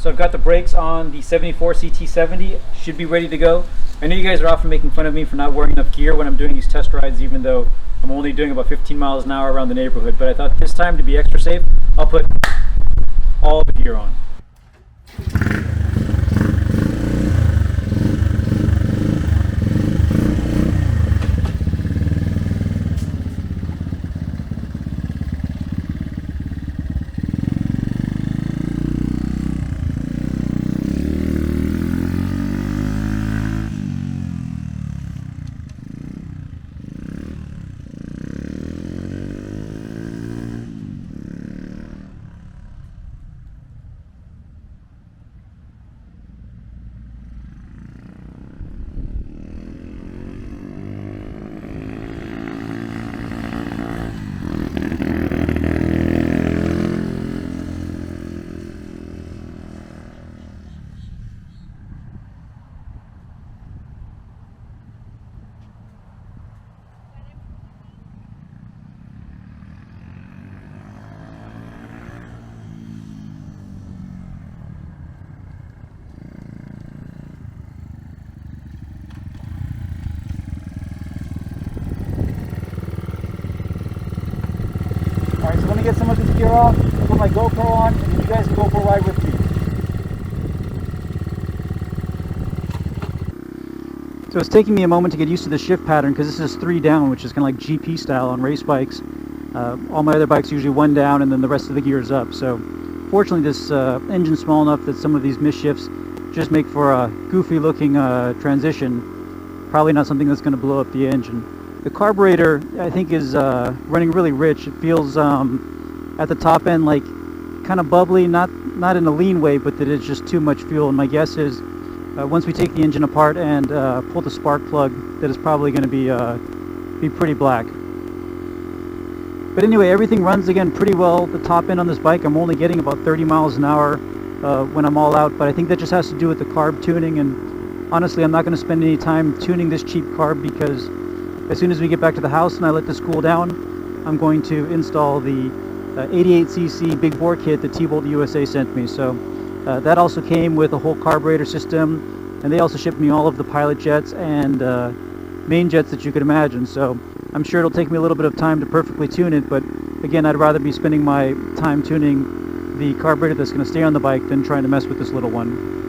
So I've got the brakes on the 74 CT70, should be ready to go. I know you guys are often making fun of me for not wearing enough gear when I'm doing these test rides, even though I'm only doing about 15 miles an hour around the neighborhood. But I thought this time, to be extra safe, I'll put all the gear on. Alright, so let me get some of this gear off, put my GoPro on, and you guys can go for a ride with me. So it's taking me a moment to get used to the shift pattern because this is 3 down, which is kind of like GP style on race bikes. All my other bikes usually 1 down and then the rest of the gear is up. So fortunately this engine's small enough that some of these misshifts just make for a goofy looking transition. Probably not something that's going to blow up the engine. The carburetor, I think, is running really rich. It feels at the top end like kind of bubbly, not in a lean way, but that it's just too much fuel. And my guess is once we take the engine apart and pull the spark plug, that it's probably going to be pretty black. But anyway, everything runs again pretty well. The top end on this bike, I'm only getting about 30 miles an hour when I'm all out, but I think that just has to do with the carb tuning. And honestly, I'm not going to spend any time tuning this cheap carb because as soon as we get back to the house and I let this cool down, I'm going to install the 88cc big bore kit that T-Bolt USA sent me. So that also came with a whole carburetor system, and they also shipped me all of the pilot jets and main jets that you could imagine. So I'm sure it'll take me a little bit of time to perfectly tune it, but again, I'd rather be spending my time tuning the carburetor that's going to stay on the bike than trying to mess with this little one.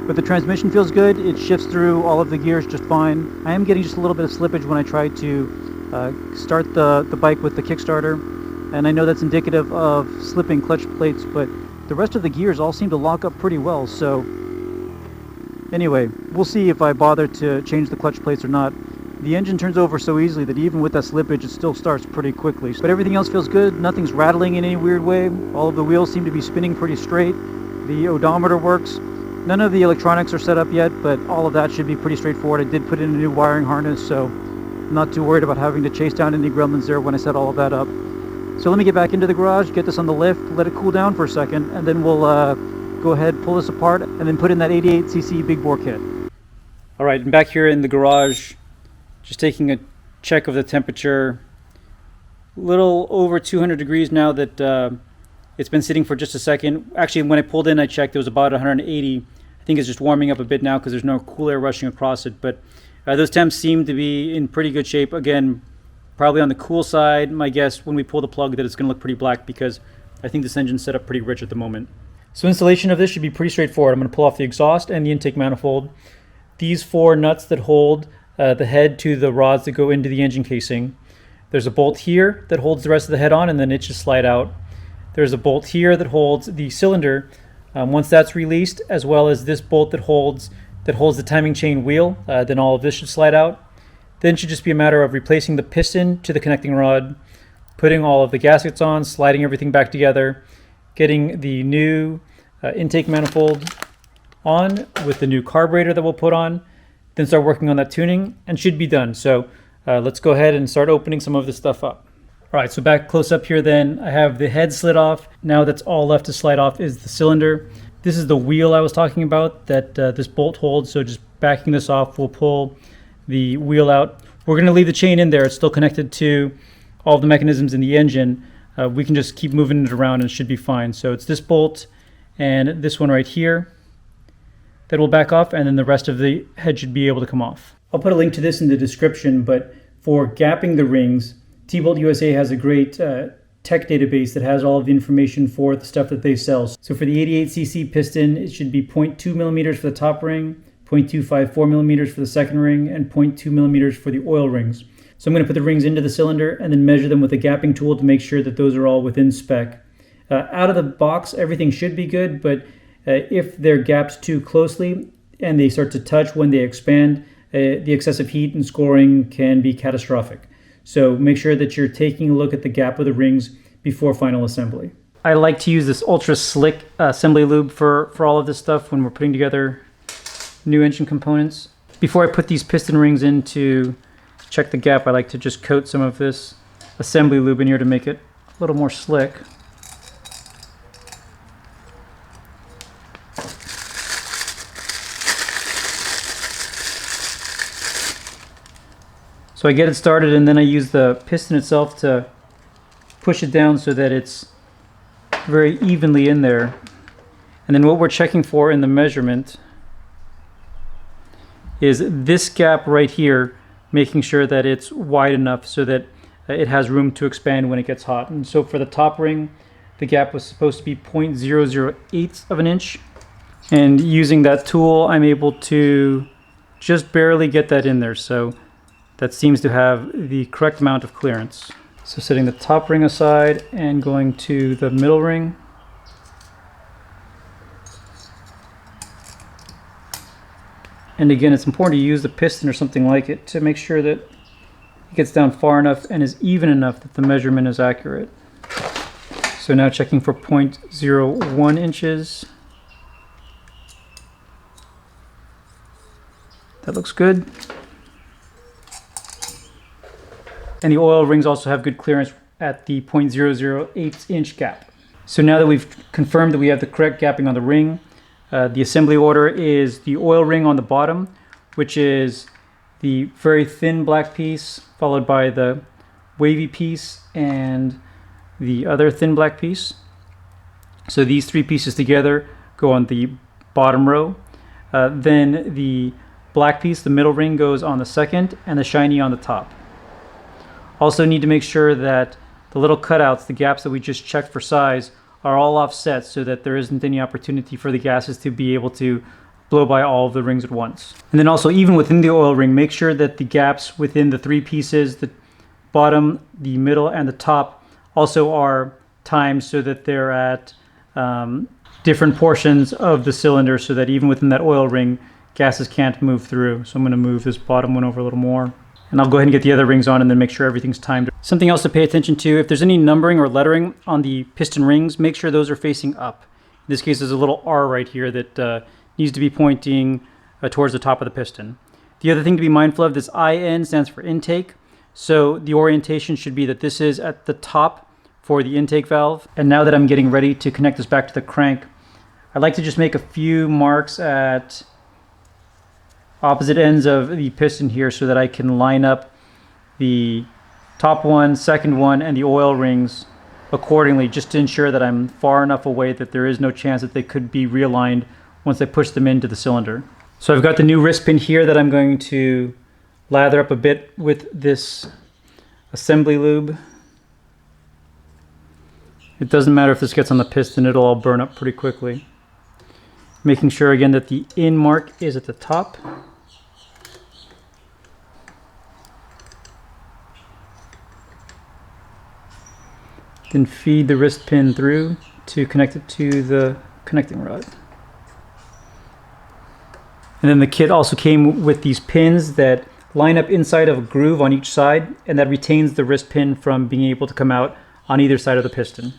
But the transmission feels good. It shifts through all of the gears just fine. I am getting just a little bit of slippage when I try to start the bike with the Kickstarter, and I know that's indicative of slipping clutch plates, but the rest of the gears all seem to lock up pretty well. So anyway, we'll see if I bother to change the clutch plates or not. The engine turns over so easily that even with that slippage, it still starts pretty quickly. But everything else feels good. Nothing's rattling in any weird way. All of the wheels seem to be spinning pretty straight. The odometer works. None of the electronics are set up yet, but all of that should be pretty straightforward. I did put in a new wiring harness, so I'm not too worried about having to chase down any gremlins there when I set all of that up. So let me get back into the garage, get this on the lift, let it cool down for a second, and then we'll go ahead, pull this apart, and then put in that 88cc big bore kit. All right, I'm back here in the garage, just taking a check of the temperature. A little over 200 degrees now that it's been sitting for just a second. Actually, when I pulled in, I checked, it was about 180. I think it's just warming up a bit now because there's no cool air rushing across it. But those temps seem to be in pretty good shape. Again, probably on the cool side. My guess when we pull the plug that it's going to look pretty black because I think this engine's set up pretty rich at the moment. So installation of this should be pretty straightforward. I'm going to pull off the exhaust and the intake manifold. These 4 nuts that hold the head to the rods that go into the engine casing. There's a bolt here that holds the rest of the head on, and then it should slide out. There's a bolt here that holds the cylinder once that's released, as well as this bolt that holds the timing chain wheel. Then all of this should slide out. Then it should just be a matter of replacing the piston to the connecting rod, putting all of the gaskets on, sliding everything back together, getting the new intake manifold on with the new carburetor that we'll put on, then start working on that tuning, and should be done. So let's go ahead and start opening some of this stuff up. All right, so back close up here then, I have the head slid off. Now that's all left to slide off is the cylinder. This is the wheel I was talking about that this bolt holds, so just backing this off, we'll pull the wheel out. We're gonna leave the chain in there. It's still connected to all of the mechanisms in the engine. We can just keep moving it around and it should be fine. So it's this bolt and this one right here that will back off, and then the rest of the head should be able to come off. I'll put a link to this in the description, but for gapping the rings, T-Bolt USA has a great tech database that has all of the information for the stuff that they sell. So for the 88cc piston, it should be 0.2 millimeters for the top ring, 0.254 millimeters for the second ring, and 0.2 millimeters for the oil rings. So I'm going to put the rings into the cylinder and then measure them with a gapping tool to make sure that those are all within spec. Out of the box, everything should be good, but if they're gapped too closely and they start to touch when they expand, the excessive heat and scoring can be catastrophic. So make sure that you're taking a look at the gap of the rings before final assembly. I like to use this ultra slick assembly lube for all of this stuff when we're putting together new engine components. Before I put these piston rings in to check the gap, I like to just coat some of this assembly lube in here to make it a little more slick. So I get it started, and then I use the piston itself to push it down so that it's very evenly in there. And then what we're checking for in the measurement is this gap right here, making sure that it's wide enough so that it has room to expand when it gets hot. And so for the top ring, the gap was supposed to be 0.008 of an inch. And using that tool, I'm able to just barely get that in there. So that seems to have the correct amount of clearance. So setting the top ring aside and going to the middle ring. And again, it's important to use the piston or something like it to make sure that it gets down far enough and is even enough that the measurement is accurate. So now checking for 0.01 inches. That looks good. And the oil rings also have good clearance at the 0.008 inch gap. So now that we've confirmed that we have the correct gapping on the ring, the assembly order is the oil ring on the bottom, which is the very thin black piece, followed by the wavy piece and the other thin black piece. So these three pieces together go on the bottom row. Then the black piece, the middle ring, goes on the second, and the shiny on the top. Also need to make sure that the little cutouts, the gaps that we just checked for size, are all offset so that there isn't any opportunity for the gases to be able to blow by all of the rings at once. And then also, even within the oil ring, make sure that the gaps within the three pieces, the bottom, the middle, and the top, also are timed so that they're at different portions of the cylinder, so that even within that oil ring, gases can't move through. So I'm going to move this bottom one over a little more. And I'll go ahead and get the other rings on and then make sure everything's timed. Something else to pay attention to, if there's any numbering or lettering on the piston rings, make sure those are facing up. In this case, there's a little R right here that needs to be pointing towards the top of the piston. The other thing to be mindful of, this IN stands for intake. So the orientation should be that this is at the top for the intake valve. And now that I'm getting ready to connect this back to the crank, I'd like to just make a few marks at opposite ends of the piston here so that I can line up the top one, second one, and the oil rings accordingly, just to ensure that I'm far enough away that there is no chance that they could be realigned once I push them into the cylinder. So I've got the new wrist pin here that I'm going to lather up a bit with this assembly lube. It doesn't matter if this gets on the piston, it'll all burn up pretty quickly. Making sure again that the in mark is at the top. Then feed the wrist pin through to connect it to the connecting rod. And then the kit also came with these pins that line up inside of a groove on each side, and that retains the wrist pin from being able to come out on either side of the piston.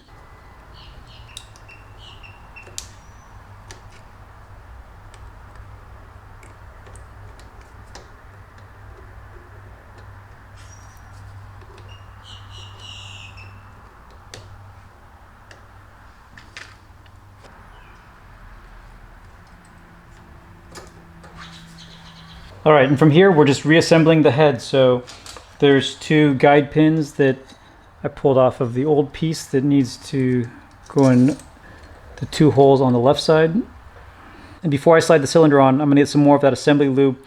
All right, and from here we're just reassembling the head. So there's two guide pins that I pulled off of the old piece that needs to go in the 2 holes on the left side. And before I slide the cylinder on, I'm going to get some more of that assembly lube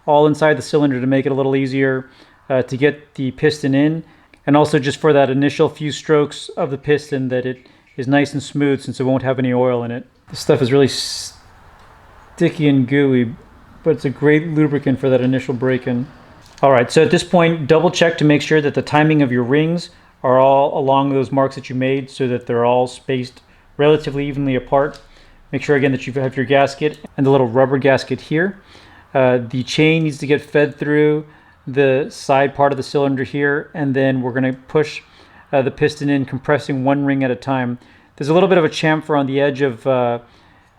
all inside the cylinder to make it a little easier to get the piston in, and also just for that initial few strokes of the piston that it is nice and smooth since it won't have any oil in it. This stuff is really sticky and gooey, but it's a great lubricant for that initial break-in. Alright, so at this point, double check to make sure that the timing of your rings are all along those marks that you made so that they're all spaced relatively evenly apart. Make sure again that you have your gasket and the little rubber gasket here. The chain needs to get fed through the side part of the cylinder here, and then we're going to push the piston in, compressing 1 ring at a time. There's a little bit of a chamfer on the edge of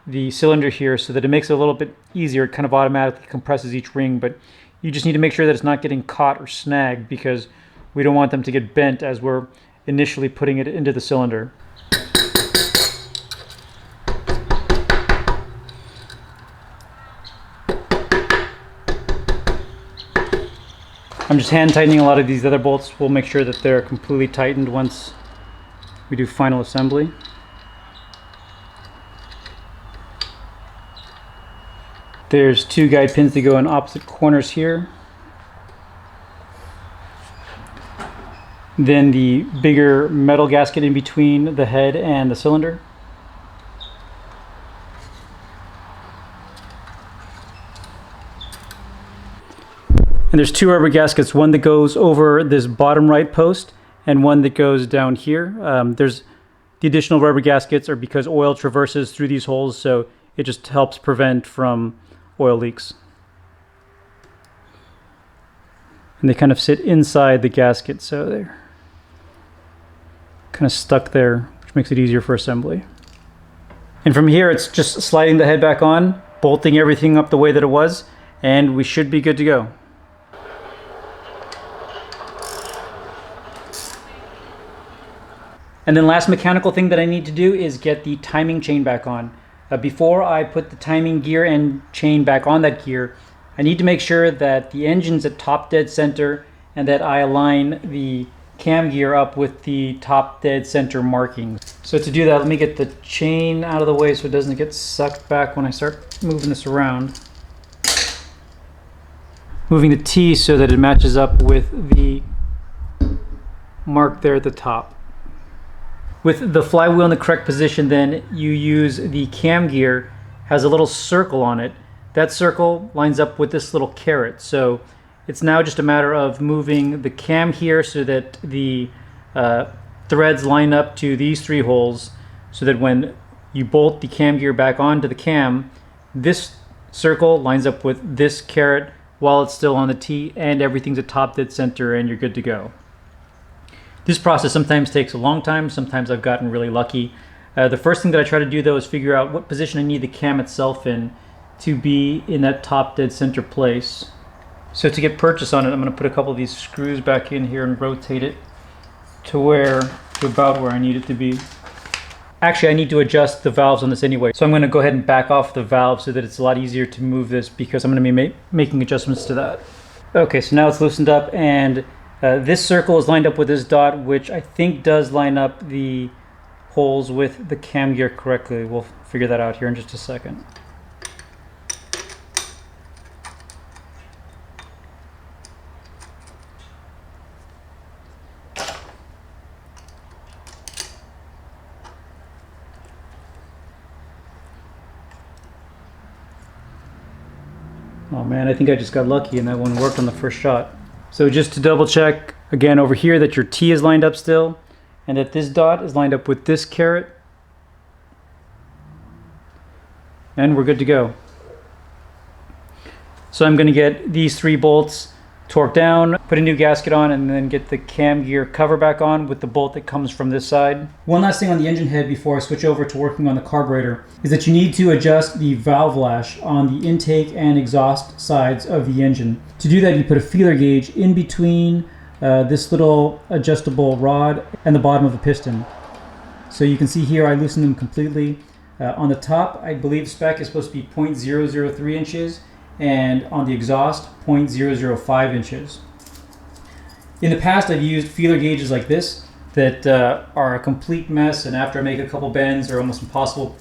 the cylinder here so that it makes it a little bit easier. It kind of automatically compresses each ring, but you just need to make sure that it's not getting caught or snagged because we don't want them to get bent as we're initially putting it into the cylinder. I'm just hand tightening a lot of these other bolts. We'll make sure that they're completely tightened once we do final assembly. There's 2 guide pins that go in opposite corners here. Then the bigger metal gasket in between the head and the cylinder. And there's 2 rubber gaskets, one that goes over this bottom right post and one that goes down here. There's the additional rubber gaskets are because oil traverses through these holes, so it just helps prevent from oil leaks. And they kind of sit inside the gasket, so they're kind of stuck there, which makes it easier for assembly. And from here, it's just sliding the head back on, bolting everything up the way that it was, and we should be good to go. And then last mechanical thing that I need to do is get the timing chain back on. Before I put the timing gear and chain back on that gear, I need to make sure that the engine's at top dead center and that I align the cam gear up with the top dead center markings. So to do that, let me get the chain out of the way so it doesn't get sucked back when I start moving this around. Moving the T so that it matches up with the mark there at the top. With the flywheel in the correct position, then you use the cam gear, has a little circle on it. That circle lines up with this little caret. So it's now just a matter of moving the cam here so that the threads line up to these 3 holes so that when you bolt the cam gear back onto the cam, this circle lines up with this caret while it's still on the T, and everything's at top dead center and you're good to go. This process sometimes takes a long time, sometimes I've gotten really lucky. The first thing that I try to do though is figure out what position I need the cam itself in to be in that top dead center place. So to get purchase on it, I'm going to put a couple of these screws back in here and rotate it to about where I need it to be. Actually, I need to adjust the valves on this anyway, so I'm going to go ahead and back off the valve so that it's a lot easier to move this because I'm going to be making adjustments to that. Okay, so now it's loosened up, and this circle is lined up with this dot, which I think does line up the holes with the cam gear correctly. We'll figure that out here in just a second. Oh man, I think I just got lucky and that one worked on the first shot. So just to double check again over here that your T is lined up still and that this dot is lined up with this caret, and we're good to go. So I'm going to get these 3 bolts torqued down, put a new gasket on, and then get the cam gear cover back on with the bolt that comes from this side. One last thing on the engine head before I switch over to working on the carburetor is that you need to adjust the valve lash on the intake and exhaust sides of the engine. To do that, you put a feeler gauge in between this little adjustable rod and the bottom of the piston. So you can see here I loosened them completely. On the top, I believe spec is supposed to be 0.003 inches, and on the exhaust 0.005 inches. In the past I've used feeler gauges like this that are a complete mess, and after I make a couple bends they're almost impossible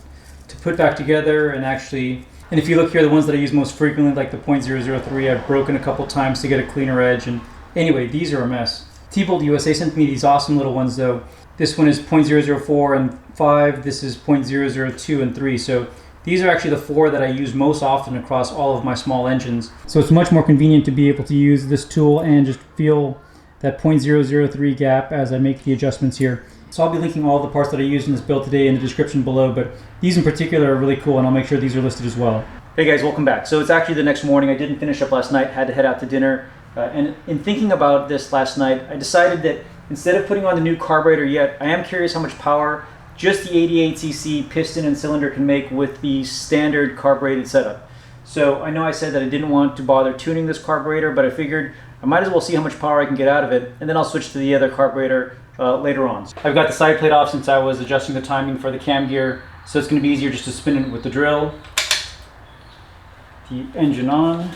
to put back together and actually, and if you look here, the ones that I use most frequently, like the .003, I've broken a couple times to get a cleaner edge. And anyway, these are a mess. T-Bolt USA sent me these awesome little ones though. This one is .004 and 5, this is .002 and 3. So these are actually the 4 that I use most often across all of my small engines. So it's much more convenient to be able to use this tool and just feel that .003 gap as I make the adjustments here. So I'll be linking all the parts that I used in this build today in the description below, but these in particular are really cool, and I'll make sure these are listed as well. Hey guys, welcome back. So it's actually the next morning. I didn't finish up last night, had to head out to dinner. And in thinking about this last night, I decided that instead of putting on the new carburetor yet, I am curious how much power just the 88cc piston and cylinder can make with the standard carbureted setup. So I know I said that I didn't want to bother tuning this carburetor, but I figured I might as well see how much power I can get out of it, and then I'll switch to the other carburetor later on. So I've got the side plate off since I was adjusting the timing for the cam gear, so it's going to be easier just to spin it with the drill. The engine on.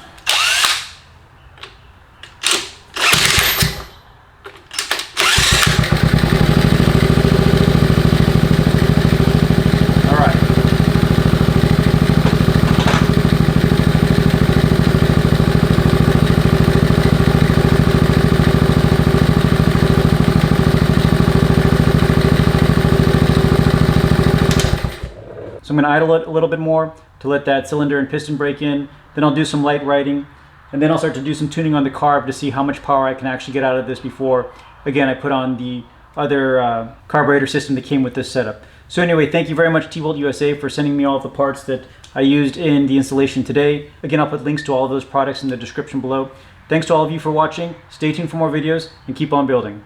So I'm going to idle it a little bit more to let that cylinder and piston break in. Then I'll do some light riding, and then I'll start to do some tuning on the carb to see how much power I can actually get out of this before, again, I put on the other carburetor system that came with this setup. So anyway, thank you very much T-Bolt USA for sending me all of the parts that I used in the installation today. Again, I'll put links to all of those products in the description below. Thanks to all of you for watching. Stay tuned for more videos and keep on building.